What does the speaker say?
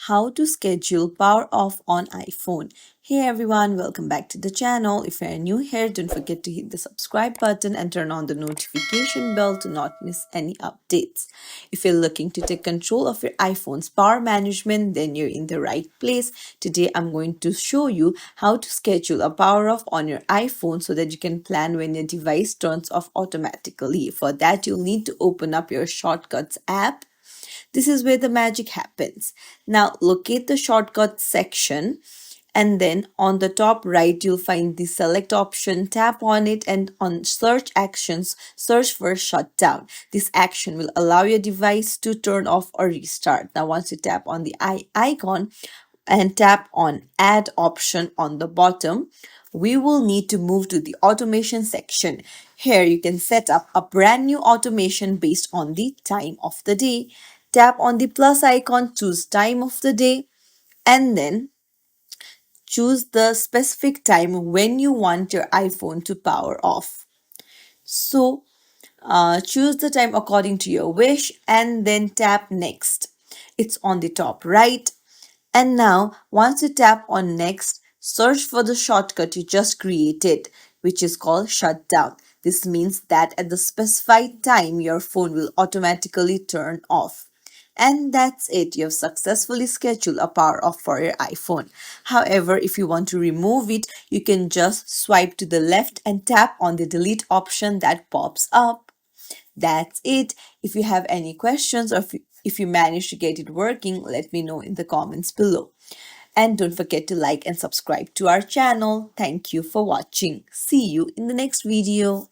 how to schedule power off on iPhone. Hey everyone, welcome back to the channel. If you're new here, don't forget to hit the subscribe button and turn on the notification bell to not miss any updates. If you're looking to take control of your iPhone's power management, then you're in the right place. Today I'm going to show you how to schedule a power off on your iPhone so that you can plan when your device turns off automatically. For that, you'll need to open up your Shortcuts app. This is where the magic happens. Now locate the shortcut section, and then on the top right you'll find the select option. Tap on it and on search actions search for shutdown. This action will allow your device to turn off or restart. Now once you tap on the icon and tap on add option on the bottom, we will need to move to the automation section. Here you can set up a brand new automation based on the time of the day. Tap on the plus icon, choose time of the day, and then choose the specific time when you want your iPhone to power off. So choose the time according to your wish and then tap next. It's on the top right. And now, once you tap on next, search for the shortcut you just created, which is called shutdown. This means that at the specified time, your phone will automatically turn off. And that's it. You have successfully scheduled a power off for your iPhone. However, if you want to remove it, you can just swipe to the left and tap on the delete option that pops up. That's it. If you have any questions or if you manage to get it working, let me know in the comments below. And don't forget to like and subscribe to our channel. Thank you for watching. See you in the next video.